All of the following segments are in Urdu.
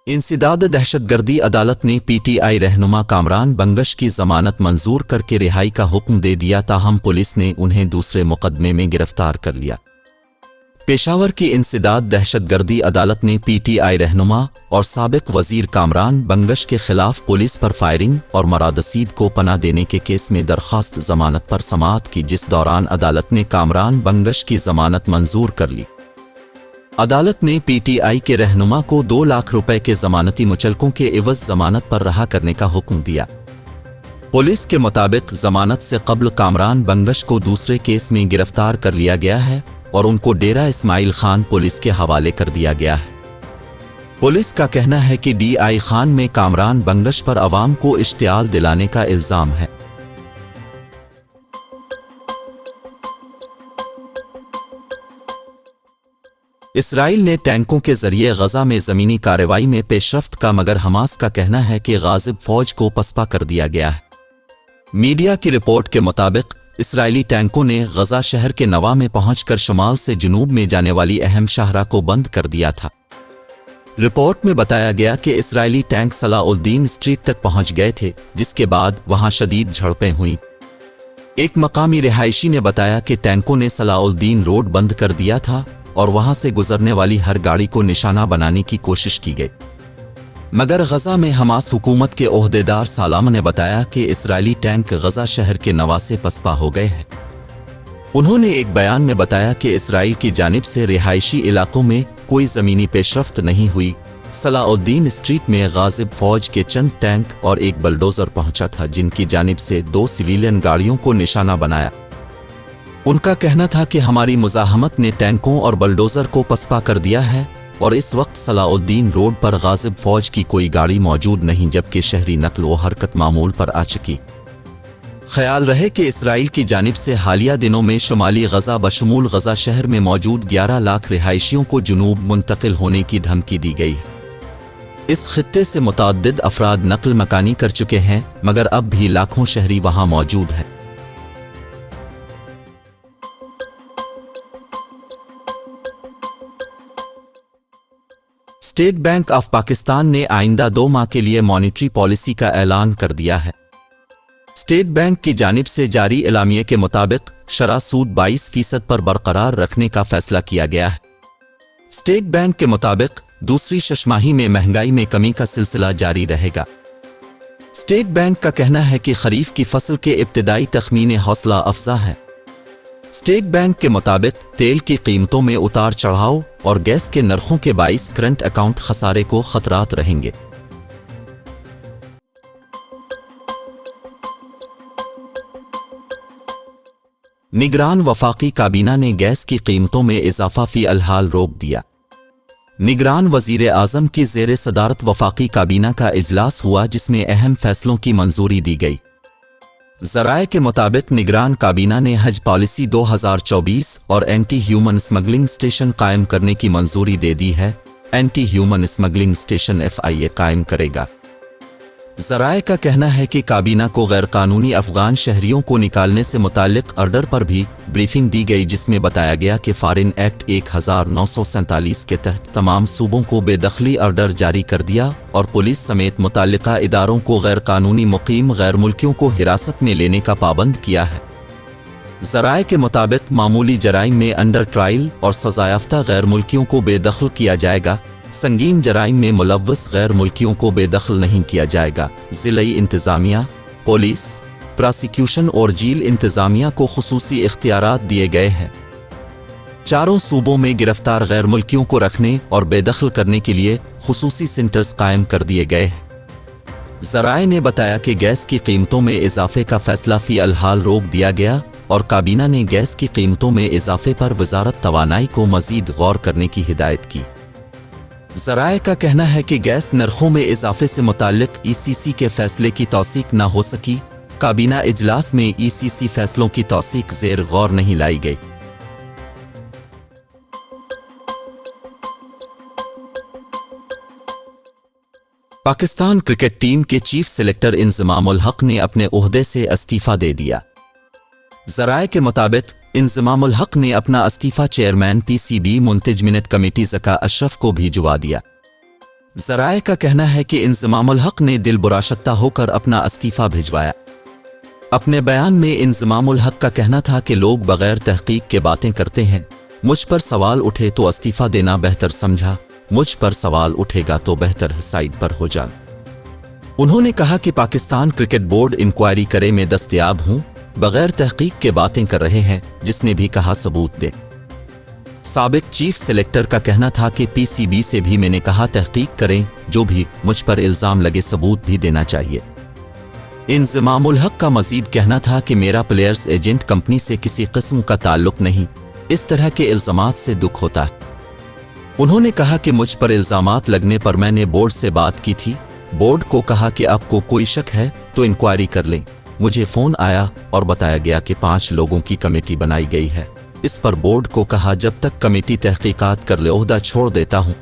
انسداد دہشت گردی عدالت نے پی ٹی آئی رہنما کامران بنگش کی ضمانت منظور کر کے رہائی کا حکم دے دیا، تاہم پولیس نے انہیں دوسرے مقدمے میں گرفتار کر لیا۔ پشاور کی انسداد دہشت گردی عدالت نے پی ٹی آئی رہنما اور سابق وزیر کامران بنگش کے خلاف پولیس پر فائرنگ اور مرادسید کو پناہ دینے کے کیس میں درخواست ضمانت پر سماعت کی، جس دوران عدالت نے کامران بنگش کی ضمانت منظور کر لی۔ عدالت نے پی ٹی آئی کے رہنما کو 2 لاکھ روپے کے ضمانتی مچلقوں کے عوض ضمانت پر رہا کرنے کا حکم دیا۔ پولیس کے مطابق ضمانت سے قبل کامران بنگش کو دوسرے کیس میں گرفتار کر لیا گیا ہے اور ان کو ڈیرہ اسماعیل خان پولیس کے حوالے کر دیا گیا ہے۔ پولیس کا کہنا ہے کہ ڈی آئی خان میں کامران بنگش پر عوام کو اشتعال دلانے کا الزام ہے۔ اسرائیل نے ٹینکوں کے ذریعے غزہ میں زمینی کارروائی میں پیش رفت کا، مگر حماس کا کہنا ہے کہ غاصب فوج کو پسپا کر دیا گیا ہے۔ میڈیا کی رپورٹ کے مطابق اسرائیلی ٹینکوں نے غزہ شہر کے نواح میں پہنچ کر شمال سے جنوب میں جانے والی اہم شاہراہ کو بند کر دیا تھا۔ رپورٹ میں بتایا گیا کہ اسرائیلی ٹینک صلاح الدین اسٹریٹ تک پہنچ گئے تھے، جس کے بعد وہاں شدید جھڑپیں ہوئیں۔ ایک مقامی رہائشی نے بتایا کہ ٹینکوں نے صلاح الدین روڈ بند کر دیا تھا اور وہاں سے گزرنے والی ہر گاڑی کو نشانہ بنانے کی کوشش کی گئی، مگر غزہ میں حماس حکومت کے عہدیدار سالم نے بتایا کہ اسرائیلی ٹینک غزہ شہر کے نواح سے پسپا ہو گئے ہیں۔ انہوں نے ایک بیان میں بتایا کہ اسرائیل کی جانب سے رہائشی علاقوں میں کوئی زمینی پیش رفت نہیں ہوئی۔ صلاح الدین اسٹریٹ میں غاصب فوج کے چند ٹینک اور ایک بلڈوزر پہنچا تھا، جن کی جانب سے 2 سویلین گاڑیوں کو نشانہ بنایا۔ ان کا کہنا تھا کہ ہماری مزاحمت نے ٹینکوں اور بلڈوزر کو پسپا کر دیا ہے اور اس وقت صلاح الدین روڈ پر غاصب فوج کی کوئی گاڑی موجود نہیں، جبکہ شہری نقل و حرکت معمول پر آ چکی۔ خیال رہے کہ اسرائیل کی جانب سے حالیہ دنوں میں شمالی غزہ بشمول غزہ شہر میں موجود 11 لاکھ رہائشیوں کو جنوب منتقل ہونے کی دھمکی دی گئی۔ اس خطے سے متعدد افراد نقل مکانی کر چکے ہیں، مگر اب بھی لاکھوں شہری وہاں موجود ہیں۔ اسٹیٹ بینک آف پاکستان نے آئندہ 2 ماہ کے لیے مانیٹری پالیسی کا اعلان کر دیا ہے۔ اسٹیٹ بینک کی جانب سے جاری اعلامیے کے مطابق شرح سود 22% پر برقرار رکھنے کا فیصلہ کیا گیا ہے۔ اسٹیٹ بینک کے مطابق دوسری ششماہی میں مہنگائی میں کمی کا سلسلہ جاری رہے گا۔ اسٹیٹ بینک کا کہنا ہے کہ خریف کی فصل کے ابتدائی تخمین حوصلہ افزا ہے۔ اسٹیٹ بینک کے مطابق تیل کی قیمتوں میں اتار چڑھاؤ اور گیس کے نرخوں کے باعث کرنٹ اکاؤنٹ خسارے کو خطرات رہیں گے۔ نگران وفاقی کابینہ نے گیس کی قیمتوں میں اضافہ فی الحال روک دیا۔ نگران وزیر اعظم کی زیر صدارت وفاقی کابینہ کا اجلاس ہوا، جس میں اہم فیصلوں کی منظوری دی گئی۔ ذرائع کے مطابق نگران کابینہ نے حج پالیسی 2024 اور اینٹی ہیومن اسمگلنگ اسٹیشن قائم کرنے کی منظوری دے دی ہے۔ Anti human smuggling station FIA قائم کرے گا۔ ذرائع کا کہنا ہے کہ کابینہ کو غیر قانونی افغان شہریوں کو نکالنے سے متعلق آرڈر پر بھی بریفنگ دی گئی، جس میں بتایا گیا کہ فارن ایکٹ 1947 کے تحت تمام صوبوں کو بے دخلی آرڈر جاری کر دیا اور پولیس سمیت متعلقہ اداروں کو غیر قانونی مقیم غیر ملکیوں کو حراست میں لینے کا پابند کیا ہے۔ ذرائع کے مطابق معمولی جرائم میں انڈر ٹرائل اور سزایافتہ غیر ملکیوں کو بے دخل کیا جائے گا، سنگین جرائم میں ملوث غیر ملکیوں کو بے دخل نہیں کیا جائے گا۔ ضلعی انتظامیہ، پولیس، پراسیکیوشن اور جیل انتظامیہ کو خصوصی اختیارات دیے گئے ہیں۔ چاروں صوبوں میں گرفتار غیر ملکیوں کو رکھنے اور بے دخل کرنے کے لیے خصوصی سینٹرز قائم کر دیے گئے ہیں۔ ذرائع نے بتایا کہ گیس کی قیمتوں میں اضافے کا فیصلہ فی الحال روک دیا گیا اور کابینہ نے گیس کی قیمتوں میں اضافے پر وزارت توانائی کو مزید غور کرنے کی ہدایت کی۔ ذرائع کا کہنا ہے کہ گیس نرخوں میں اضافے سے متعلق ECC کے فیصلے کی توثیق نہ ہو سکی۔ کابینہ اجلاس میں ECC فیصلوں کی توثیق زیر غور نہیں لائی گئی۔ پاکستان کرکٹ ٹیم کے چیف سلیکٹر انضمام الحق نے اپنے عہدے سے استعفیٰ دے دیا۔ ذرائع کے مطابق انضمام الحق نے اپنا استعفیٰ chairman PCB management committee Zaka Ashraf کو بھجوا دیا۔ ذرائع کا کہنا ہے کہ انضمام الحق نے دل براشتہ ہو کر اپنا استعفیٰ بھجوایا۔ اپنے بیان میں انضمام الحق کا کہنا تھا کہ لوگ بغیر تحقیق کے باتیں کرتے ہیں، مجھ پر سوال اٹھے تو استعفیٰ دینا بہتر سمجھا، مجھ پر سوال اٹھے گا تو بہتر سائڈ پر ہو جا۔ انہوں نے کہا کہ پاکستان کرکٹ بورڈ انکوائری کرے میں دستیاب ہوں، بغیر تحقیق کے باتیں کر رہے ہیں، جس نے بھی کہا ثبوت دے۔ سابق چیف سلیکٹر کا کہنا تھا کہ پی سی بی سے بھی میں نے کہا تحقیق کریں، جو بھی مجھ پر الزام لگے ثبوت بھی دینا چاہیے۔ انضمام الحق کا مزید کہنا تھا کہ میرا پلیئرز ایجنٹ کمپنی سے کسی قسم کا تعلق نہیں، اس طرح کے الزامات سے دکھ ہوتا ہے۔ انہوں نے کہا کہ مجھ پر الزامات لگنے پر میں نے بورڈ سے بات کی تھی، بورڈ کو کہا کہ آپ کو کوئی شک ہے تو انکوائری کر لیں۔ مجھے فون آیا اور بتایا گیا کہ 5 لوگوں کی کمیٹی بنائی گئی ہے۔ اس پر بورڈ کو کہا جب تک کمیٹی تحقیقات کر لے عہدہ چھوڑ دیتا ہوں۔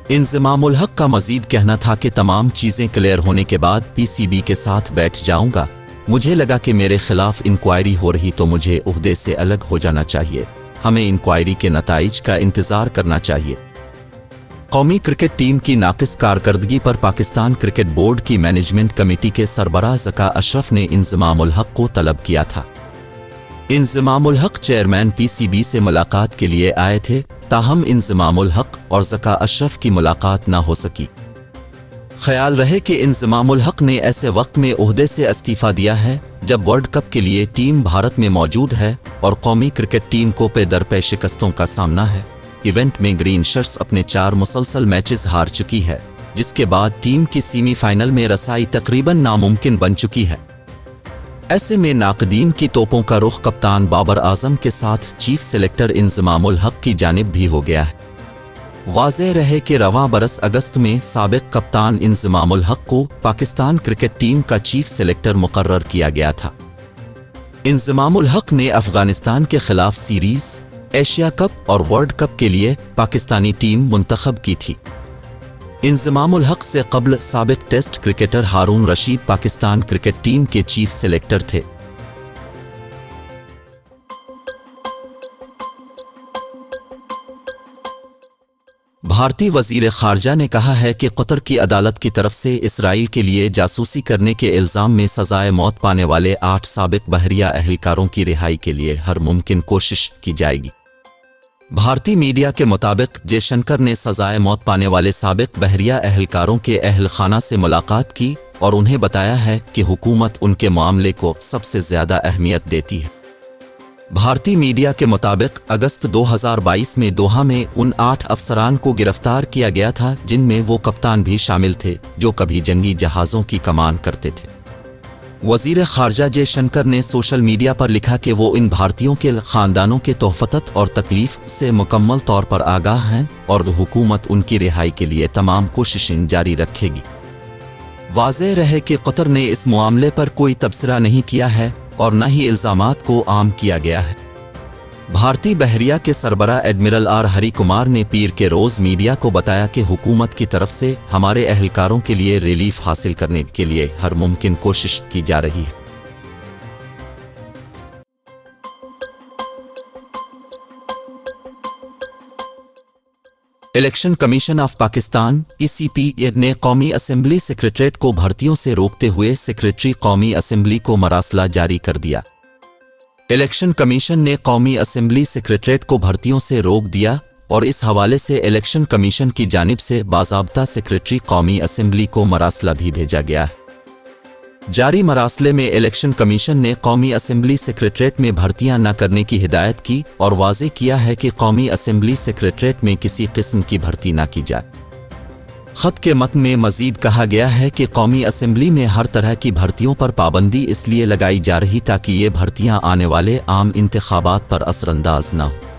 انضمام الحق کا مزید کہنا تھا کہ تمام چیزیں کلیئر ہونے کے بعد پی سی بی کے ساتھ بیٹھ جاؤں گا۔ مجھے لگا کہ میرے خلاف انکوائری ہو رہی تو مجھے عہدے سے الگ ہو جانا چاہیے، ہمیں انکوائری کے نتائج کا انتظار کرنا چاہیے۔ قومی کرکٹ ٹیم کی ناقص کارکردگی پر پاکستان کرکٹ بورڈ کی مینجمنٹ کمیٹی کے سربراہ ذکا اشرف نے انضمام الحق کو طلب کیا تھا۔ انضمام الحق چیئرمین پی سی بی سے ملاقات کے لیے آئے تھے، تاہم انضمام الحق اور ذکا اشرف کی ملاقات نہ ہو سکی۔ خیال رہے کہ انضمام الحق نے ایسے وقت میں عہدے سے استعفیٰ دیا ہے جب ورلڈ کپ کے لیے ٹیم بھارت میں موجود ہے اور قومی کرکٹ ٹیم کو پے در پے شکستوں کا سامنا ہے۔ ایونٹ میں گرین شرٹس اپنے 4 مسلسل میچز ہار چکی ہے، جس کے بعد ٹیم کی سیمی فائنل میں رسائی تقریباً ناممکن بن چکی ہے۔ ایسے میں ناقدین کی توپوں کا رخ کپتان بابر اعظم کے ساتھ چیف سلیکٹر انضمام الحق کی جانب بھی ہو گیا ہے۔ واضح رہے کہ رواں برس اگست میں سابق کپتان انضمام الحق کو پاکستان کرکٹ ٹیم کا چیف سلیکٹر مقرر کیا گیا تھا۔ انضمام الحق نے افغانستان کے خلاف سیریز، ایشیا کپ اور ورلڈ کپ کے لیے پاکستانی ٹیم منتخب کی تھی۔ انضمام الحق سے قبل سابق test cricketer Haroon Rashid Pakistan cricket team کے چیف سلیکٹر تھے۔ بھارتی وزیر خارجہ نے کہا ہے کہ قطر کی عدالت کی طرف سے اسرائیل کے لیے جاسوسی کرنے کے الزام میں سزائے موت پانے والے 8 سابق بحریہ اہلکاروں کی رہائی کے لیے ہر ممکن کوشش کی جائے گی۔ بھارتی میڈیا کے مطابق جے شنکر نے سزائے موت پانے والے سابق بحریہ اہلکاروں کے اہل خانہ سے ملاقات کی اور انہیں بتایا ہے کہ حکومت ان کے معاملے کو سب سے زیادہ اہمیت دیتی ہے۔ بھارتی میڈیا کے مطابق اگست 2022 میں دوحہ میں ان 8 افسران کو گرفتار کیا گیا تھا جن میں وہ کپتان بھی شامل تھے جو کبھی جنگی جہازوں کی کمان کرتے تھے۔ وزیر خارجہ جے شنکر نے سوشل میڈیا پر لکھا کہ وہ ان بھارتیوں کے خاندانوں کے تحفظ اور تکلیف سے مکمل طور پر آگاہ ہیں اور حکومت ان کی رہائی کے لیے تمام کوششیں جاری رکھے گی۔ واضح رہے کہ قطر نے اس معاملے پر کوئی تبصرہ نہیں کیا ہے اور نہ ہی الزامات کو عام کیا گیا ہے۔ بھارتی بحریہ کے سربراہ ایڈمرل آر ہری کمار نے پیر کے روز میڈیا کو بتایا کہ حکومت کی طرف سے ہمارے اہلکاروں کے لیے ریلیف حاصل کرنے کے لیے ہر ممکن کوشش کی جا رہی ہے۔ الیکشن کمیشن آف پاکستان ای سی پی نے قومی اسمبلی سیکریٹریٹ کو بھرتیوں سے روکتے ہوئے سیکریٹری قومی اسمبلی کو مراسلہ جاری کر دیا۔ الیکشن کمیشن نے قومی اسمبلی سیکریٹریٹ کو بھرتیوں سے روک دیا اور اس حوالے سے الیکشن کمیشن کی جانب سے باضابطہ سیکریٹری قومی اسمبلی کو مراسلہ بھی بھیجا گیا ہے۔ جاری مراسلے میں الیکشن کمیشن نے قومی اسمبلی سیکریٹریٹ میں بھرتیاں نہ کرنے کی ہدایت کی اور واضح کیا ہے کہ قومی اسمبلی سیکریٹریٹ میں کسی قسم کی بھرتی نہ کی جائے۔ خط کے متن میں مزید کہا گیا ہے کہ قومی اسمبلی میں ہر طرح کی بھرتیوں پر پابندی اس لیے لگائی جا رہی تاکہ یہ بھرتیاں آنے والے عام انتخابات پر اثر انداز نہ ہوں۔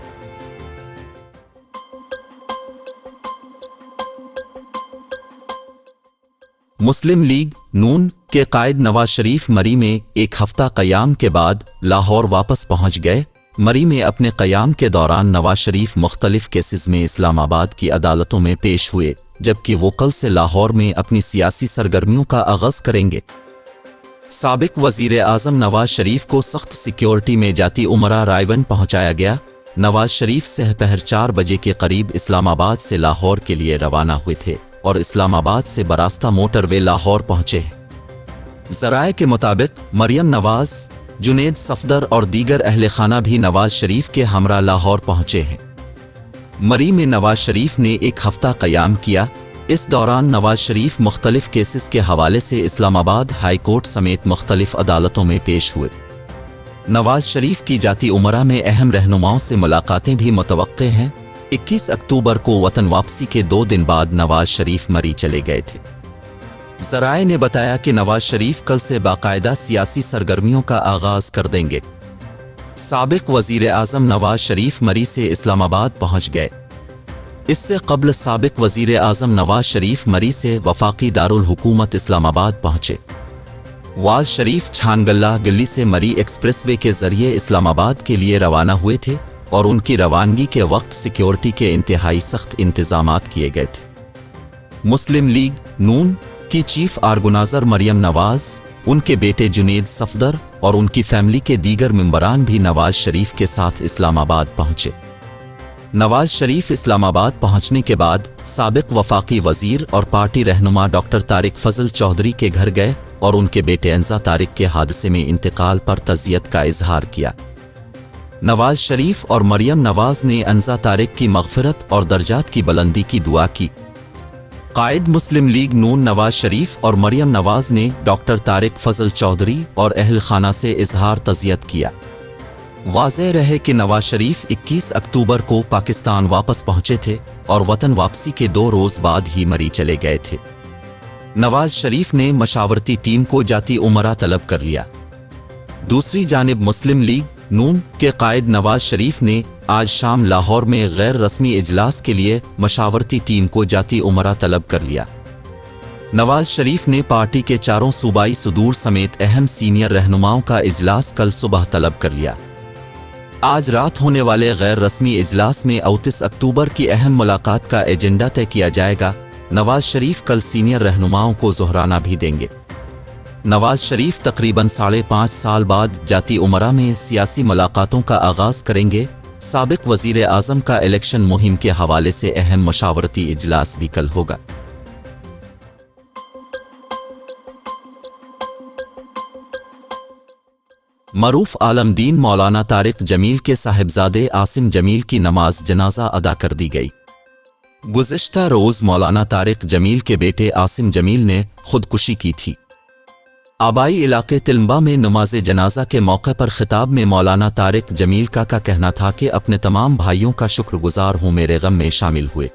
مسلم لیگ نون کے قائد نواز شریف مری میں ایک ہفتہ قیام کے بعد لاہور واپس پہنچ گئے۔ مری میں اپنے قیام کے دوران نواز شریف مختلف کیسز میں اسلام آباد کی عدالتوں میں پیش ہوئے، جبکہ وہ کل سے لاہور میں اپنی سیاسی سرگرمیوں کا آغاز کریں گے۔ سابق وزیر اعظم نواز شریف کو سخت سیکیورٹی میں جاتی امرا رائے ون پہنچایا گیا۔ نواز شریف سحر 4 بجے کے قریب اسلام آباد سے لاہور کے لیے روانہ ہوئے تھے اور اسلام آباد سے براستہ موٹر وے لاہور پہنچے ہیں۔ ذرائع کے مطابق مریم نواز، جنید صفدر اور دیگر اہل خانہ بھی نواز شریف کے ہمراہ لاہور پہنچے ہیں۔ مری میں نواز شریف نے ایک ہفتہ قیام کیا۔ اس دوران نواز شریف مختلف کیسز کے حوالے سے اسلام آباد ہائی کورٹ سمیت مختلف عدالتوں میں پیش ہوئے۔ نواز شریف کی جاتی عمرہ میں اہم رہنماؤں سے ملاقاتیں بھی متوقع ہیں۔ 21 اکتوبر کو وطن واپسی کے 2 دن بعد نواز شریف مری چلے گئے تھے۔ ذرائع نے بتایا کہ نواز شریف کل سے باقاعدہ سیاسی سرگرمیوں کا آغاز کر دیں گے۔ سابق وزیر اعظم نواز شریف مری سے اسلام آباد پہنچ گئے۔ اس سے قبل سابق وزیر اعظم نواز شریف مری سے وفاقی دارالحکومت اسلام آباد پہنچے۔ نواز شریف چھانگلہ گلی سے مری ایکسپریس وے کے ذریعے اسلام آباد کے لیے روانہ ہوئے تھے اور ان کی روانگی کے وقت سیکیورٹی کے انتہائی سخت انتظامات کیے گئے تھے۔ مسلم لیگ نون کی چیف آرگنائزر مریم نواز، ان کے بیٹے جنید صفدر اور ان کی فیملی کے دیگر ممبران بھی نواز شریف کے ساتھ اسلام آباد پہنچے۔ نواز شریف اسلام آباد پہنچنے کے بعد سابق وفاقی وزیر اور پارٹی رہنما ڈاکٹر طارق فضل چودھری کے گھر گئے اور ان کے بیٹے انزا طارق کے حادثے میں انتقال پر تعزیت کا اظہار کیا۔ نواز شریف اور مریم نواز نے انزا طارق کی مغفرت اور درجات کی بلندی کی دعا کی۔ قائد مسلم لیگ نون نواز شریف اور مریم نواز نے ڈاکٹر طارق فضل چودھری اور اہل خانہ سے اظہار تعزیت کیا۔ واضح رہے کہ نواز شریف 21 اکتوبر کو پاکستان واپس پہنچے تھے اور وطن واپسی کے 2 روز بعد ہی مری چلے گئے تھے۔ نواز شریف نے مشاورتی ٹیم کو جاتی عمرہ طلب کر لیا۔ دوسری جانب مسلم لیگ نون کے قائد نواز شریف نے آج شام لاہور میں غیر رسمی اجلاس کے لیے مشاورتی ٹیم کو جاتی عمرہ طلب کر لیا۔ نواز شریف نے پارٹی کے 4 صوبائی صدور سمیت اہم سینئر رہنماؤں کا اجلاس کل صبح طلب کر لیا۔ آج رات ہونے والے غیر رسمی اجلاس میں 29 اکتوبر کی اہم ملاقات کا ایجنڈا طے کیا جائے گا۔ نواز شریف کل سینئر رہنماؤں کو ظہرانہ بھی دیں گے۔ نواز شریف تقریباً 5.5 سال بعد جاتی عمرہ میں سیاسی ملاقاتوں کا آغاز کریں گے۔ سابق وزیر اعظم کا الیکشن مہم کے حوالے سے اہم مشاورتی اجلاس بھی کل ہوگا۔ معروف عالم دین مولانا طارق جمیل کے صاحبزادے عاصم جمیل کی نماز جنازہ ادا کر دی گئی۔ گزشتہ روز مولانا طارق جمیل کے بیٹے عاصم جمیل نے خودکشی کی تھی۔ آبائی علاقے تلمبا میں نماز جنازہ کے موقع پر خطاب میں مولانا طارق جمیل کا کہنا تھا کہ اپنے تمام بھائیوں کا شکر گزار ہوں، میرے غم میں شامل ہوئے۔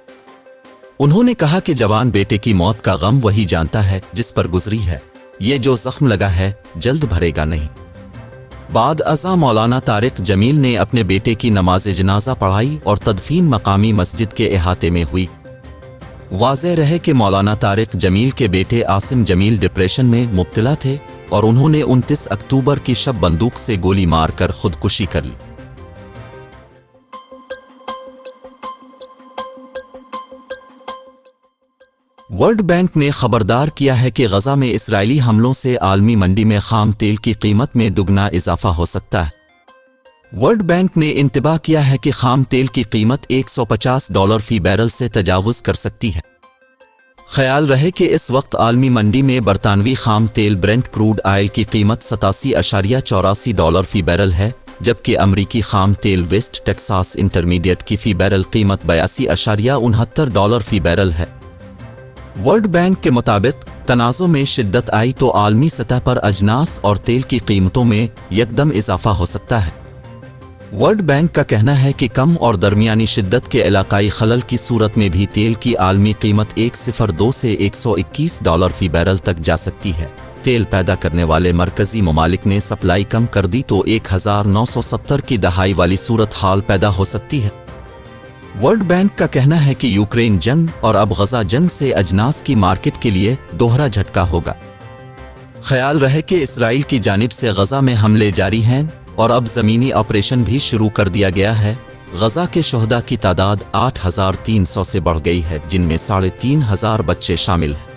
انہوں نے کہا کہ جوان بیٹے کی موت کا غم وہی جانتا ہے جس پر گزری ہے، یہ جو زخم لگا ہے جلد بھرے گا نہیں۔ بعد ازاں مولانا طارق جمیل نے اپنے بیٹے کی نماز جنازہ پڑھائی اور تدفین مقامی مسجد کے احاطے میں ہوئی۔ واضح رہے کہ مولانا طارق جمیل کے بیٹے عاصم جمیل ڈپریشن میں مبتلا تھے اور انہوں نے 29 اکتوبر کی شب بندوق سے گولی مار کر خودکشی کر لی۔ ورلڈ بینک نے خبردار کیا ہے کہ غزہ میں اسرائیلی حملوں سے عالمی منڈی میں خام تیل کی قیمت میں دگنا اضافہ ہو سکتا ہے۔ ورلڈ بینک نے انتباہ کیا ہے کہ خام تیل کی قیمت $150 فی بیرل سے تجاوز کر سکتی ہے۔ خیال رہے کہ اس وقت عالمی منڈی میں برطانوی خام تیل برنٹ کروڈ آئل کی قیمت $87.84 فی بیرل ہے، جبکہ امریکی خام تیل ویسٹ ٹیکساس انٹرمیڈیٹ کی فی بیرل قیمت $82.69 فی بیرل ہے۔ ورلڈ بینک کے مطابق تنازع میں شدت آئی تو عالمی سطح پر اجناس اور تیل کی قیمتوں میں یکدم اضافہ ہو سکتا ہے۔ ورلڈ بینک کا کہنا ہے کہ کم اور درمیانی شدت کے علاقائی خلل کی صورت میں بھی تیل کی عالمی قیمت $102 سے $121 فی بیرل تک جا سکتی ہے۔ تیل پیدا کرنے والے مرکزی ممالک نے سپلائی کم کر دی تو 1970 کی دہائی والی صورتحال پیدا ہو سکتی ہے۔ ورلڈ بینک کا کہنا ہے کہ یوکرین جنگ اور اب غزہ جنگ سے اجناس کی مارکیٹ کے لیے دوہرا جھٹکا ہوگا۔ خیال رہے کہ اسرائیل کی جانب سے غزہ میں حملے جاری ہیں اور اب زمینی آپریشن بھی شروع کر دیا گیا ہے۔ غزہ کے شہداء کی تعداد 8,300 سے بڑھ گئی ہے، جن میں 3,500 بچے شامل ہیں۔